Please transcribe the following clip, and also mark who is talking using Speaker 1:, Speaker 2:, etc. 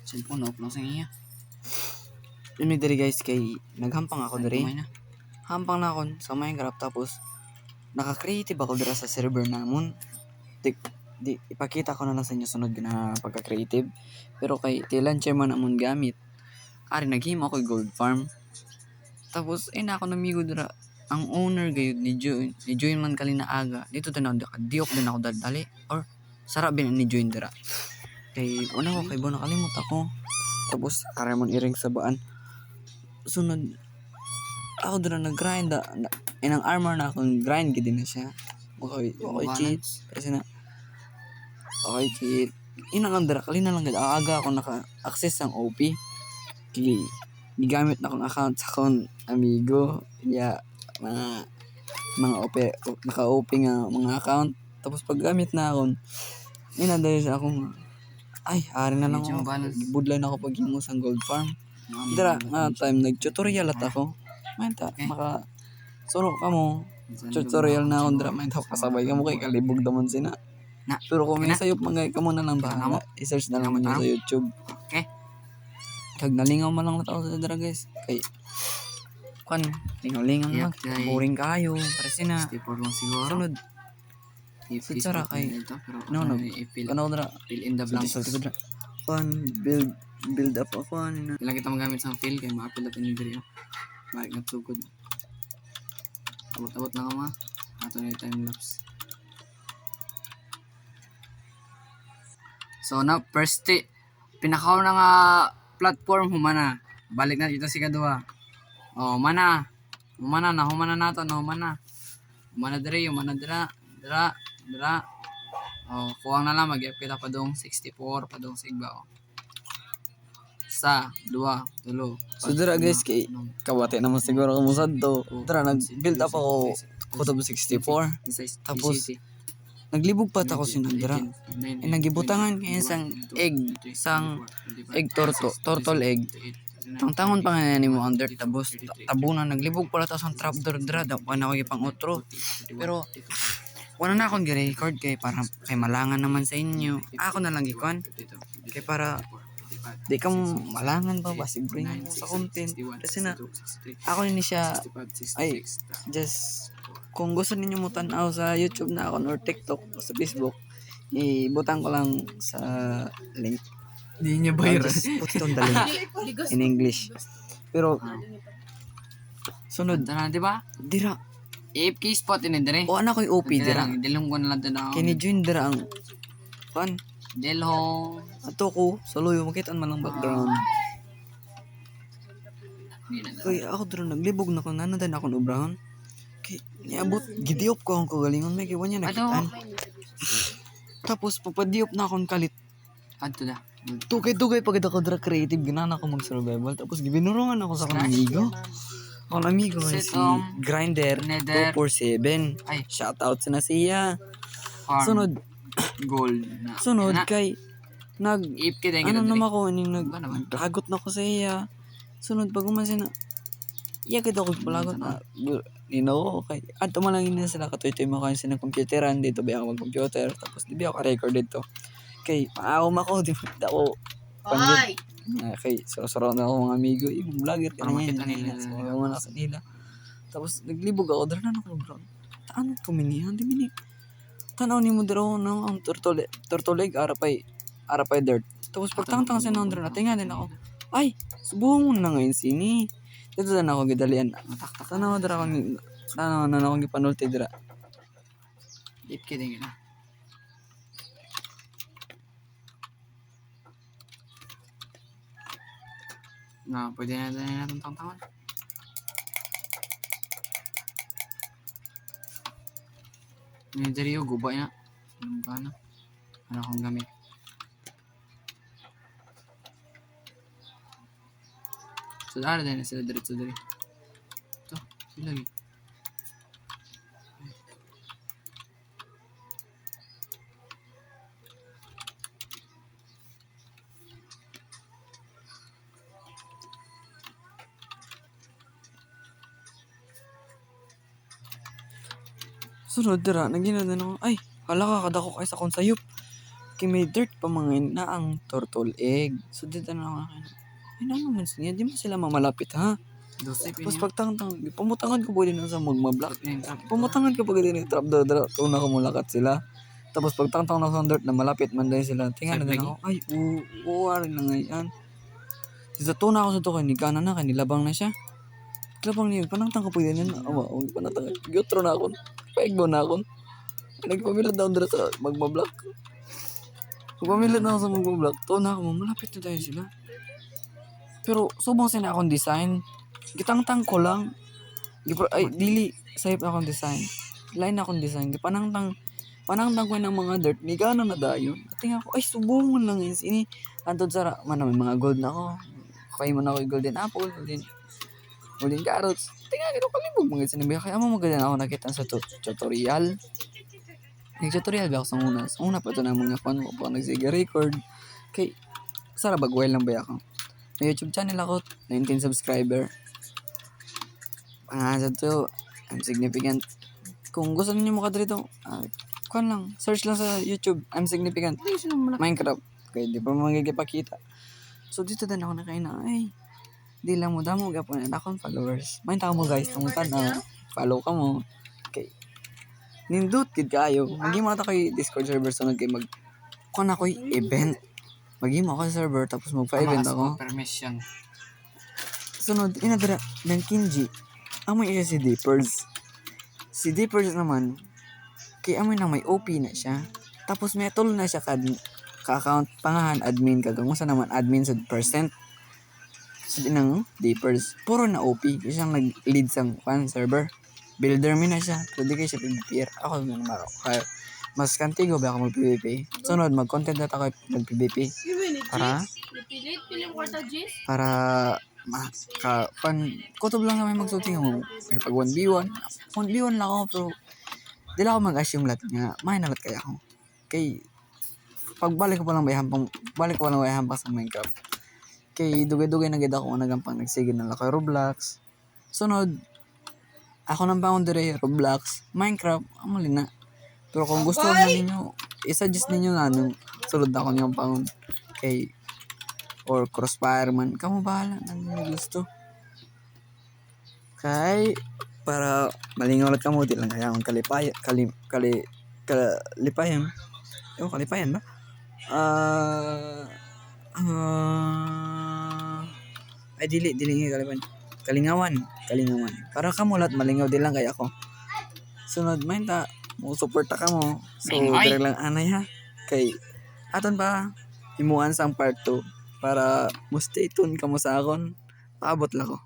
Speaker 1: Cellphone off lang sa iya.
Speaker 2: Yun diri guys kay naghampang ako diri.
Speaker 1: Kumay na.
Speaker 2: Hampang na ako sa Minecraft tapos naka-creative ako dira sa server namon. Di ipakita ko na lang sa inyo sunod na pagka-creative. Pero kay tilan chairman namon gamit. Ari naghimo ako gold farm. Tapos na ako namigo dira. Ang owner gayud ni Join man kalina aga. Dito tanaw diok din ako dali or sarap bin ni Join dira. Kay una ko kay bo nakalimot ako. Tapos ari man iring sa baan. Sunod ako dira nag-grind inang armor na akong grind gid na siya. Okay cheat kasi na okay cheat. Ina lang dira kalina lang gid aga ako naka-access ang OP. Kay gigamit na akong account sa akong amigo. Yeah, mga OP naka-OP nga mga account. Tapos paggamit na akong ina dahil sa akong ay ari na lang ako. Budlay na ako paghimo sang gold farm. Dira nga time nag-tutorial at ako. Manta maka suro ka mo. Tutorial na ako dira manta kasabay ka mo kay kalibog damon sina. Pero kung may sayop mangay ka mo na lang bahala. I-search na lang mo sa YouTube.
Speaker 1: Okay.
Speaker 2: Kag nalingaw man lang na tao sa dira guys. Kay kan lingaw-lingaw lang. Boring kayo. Para sina.
Speaker 1: 64 lang siguro.
Speaker 2: Sunod. Sara kay no kanaw dira
Speaker 1: fill in the blanks.
Speaker 2: Build up ako ano.
Speaker 1: Ilang kita magamit sa fill kay ma-upload natin yung video. Balik na tugod. Abot-abot na ka ma. Ato na yung time lapse. So now first pinakaw na nga platform humana. Balik na dito si kadua. Oh, humana nato no humana. Humana dira. Oh, kuwang na lang mag-up kita pa dong 64 pa dong sigba oh. Sa 2 tulo.
Speaker 2: So dira guys kay kawate naman siguro kamo sadto. Dira nag-build up ako kutob 64. Tapos naglibog pa ta ko sinandira. Nagibutangan kay isang egg turtle egg. Tangtangon pa nga ni mo under tapos tabunan naglibog pala ta sa trapdoor dira daw pa na ko gipang outro. Pero wala na akong gi-record kay para kay malangan naman sa inyo. Ako na lang gikuan. Kay para di ka malangan pa basig bring sa content. Kasi na ako ni siya ay just kung gusto ninyo mo tan-aw sa YouTube na ako or TikTok o sa Facebook, ibutang ko lang sa link.
Speaker 1: Di niya
Speaker 2: I'll just put it on the link in English. Pero sunod
Speaker 1: na di ba?
Speaker 2: Dira
Speaker 1: AFK spot ini dire.
Speaker 2: o anak ko'y OP dira.
Speaker 1: Dilong ko na lang na.
Speaker 2: Kini join dira ang pan.
Speaker 1: Delho.
Speaker 2: Ato ko sa loyo makitaan man ang background. Kaya ako dira naglibog na ko nanadan ako no brown. Kay niabot gidiop ko ang kagalingon may kay wanya nakitaan. Tapos pagpadiop na akong kalit.
Speaker 1: Adto da.
Speaker 2: Tugay pagod ako dira creative ginana ko mag-survival tapos gibinurungan ako sa kanang amigo. Ako amigo si Grinder 247.
Speaker 1: Ay,
Speaker 2: shout out sa siya.
Speaker 1: Sunod
Speaker 2: Gold.
Speaker 1: na.
Speaker 2: Sunod kay
Speaker 1: AFK din
Speaker 2: ano naman ako naglagot na ko sa iya. Sunod pag umasin na iya kita ko palagot na okay. Adto man lang ina sila katoy-toy mo kayo sa computeran dito ba ako mag-computer tapos di ba ako record dito. Kay paaw ako di ba ako panggit. Okay, soro-soro na ako mga amigo. Yung vlogger ka na yan. So, mga nasa nila. Tapos, naglibog ako. Dara na ako, bro. Ano ko minihan? Di mini. Tanaw ni mo dara ng ang turtle egg. Arapay dirt. Tapos, pagtangtang sa nandra na. Tinga din ako. Ay, subuhong mo na ngayon sini. Dito na ako gidalian. Tanaw dara ako. Tanaw na ako gipanulti dira.
Speaker 1: Deep kidding na. Na, pwede na natin tangtangan. Ngayon diri yung guba na. Ano ka na? Ano akong gamit? So, dara din na sila diretso diri. Ito, sila lagi.
Speaker 2: Sunod dira, nagina din ako, ay, hala ka kadako kay sa kong sayop. Kay may dirt pa mga na ang turtle egg. So dito na ako nakain. Ay naman niya, di mo sila mamalapit ha.
Speaker 1: Dosay
Speaker 2: Tapos
Speaker 1: pinyo.
Speaker 2: pagtangtang, pamutangan ko po din sa magma-block.
Speaker 1: Pintrap.
Speaker 2: Pamutangan ko pag din yung trap daw, tuna ko mulakat sila. Tapos pagtangtang na sa dirt na malapit man dahil sila. Tingnan na din ako, ay, uuwarin na ngayon. Sa tuna ako sa to, kanigana na, kanilabang na siya. Labang niya, panangtang ko po yun yan. Awa, panangtang, gyotro na ako. Paigbaw na ako. Nagpamilad na ako dito sa magma-block. Pagpamilad na ako sa magma-block, tuna ako, malapit na tayo sila. Pero, subong sila akong design. Gitangtang ko lang. Ay, dili, sahip akong design. Line akong design. Panangtang ko ng mga dirt. Nigana na dayon. At tingnan ko, ay, subong lang yun. Ini, antod sa, man, may mga gold na ako. Kaya mo na ako yung golden apple, golden carrots. Tingnan ko, kalibog mga sinabi. Kaya mo magaling ako nakita sa tutorial. Nag-tutorial ba ako sa una? Sa una pa ito na mga fan ko pa nagsige record. Kay, sara bagwell lang ba ako? May YouTube channel ako, 19 subscriber. Pangalan to, I'm significant. Kung gusto niyo makadrito, kuhan lang, search lang sa YouTube, I'm significant. Minecraft. Kaya di pa magigipakita. So dito din ako nakain na, ay, di lang mo damo gapon na akong followers. Main tao mo guys, tungutan na, follow ka mo. Okay. Nindot kid kayo. Magimo na ta kay Discord server sunod kay kuhan ako event. Magimo ako sa server tapos magpa-event ako.
Speaker 1: Permission.
Speaker 2: Sunod, inadara ng Kinji. Amoy siya si Dippers. Si Dippers naman, kay amoy na may OP na siya. Tapos may tool na siya ka-account pangahan admin ka. Kung saan naman admin sa percent. Sabi ng Dippers, puro na OP. Kasi siyang nag-lead sa fan server. Builder na siya. Pero di kayo siya PvPer. Ako naman maro. Kaya, mas kantigo ba ako mag-PvP? Sunod, mag-content na ako mag-PvP. Para kutob lang kami magsulting mo. Kaya pag 1v1 lang ako, pero di lang ako mag-assume lahat nga, may nalat kaya ako. Kay, balik ko palang bayhampang sa Minecraft. Kay, dugay-dugay na gid ako nagampang nagsigid na lakay Roblox. Sunod, ako nang boundary, Roblox, Minecraft, amuli na. Pero kung gusto na ninyo, i-suggest ninyo na nung sulod na ako niyong pangon. Kay, or crossfire man, kamo bahala na ninyo gusto. Kay, para malingaw ulit kamo, di lang kaya akong kalipayan. Ewan, kalipayan ba? Ay, dili nga kalipayan. Kalingawan. Para kamulat, malingaw din lang kaya ako. Sunod, main ta, mo suporta ka mo. So, dire lang anay ha. Kay, aton pa, himuan sang part 2 para mo stay tuned ka mo sa akon. Paabot lang ko.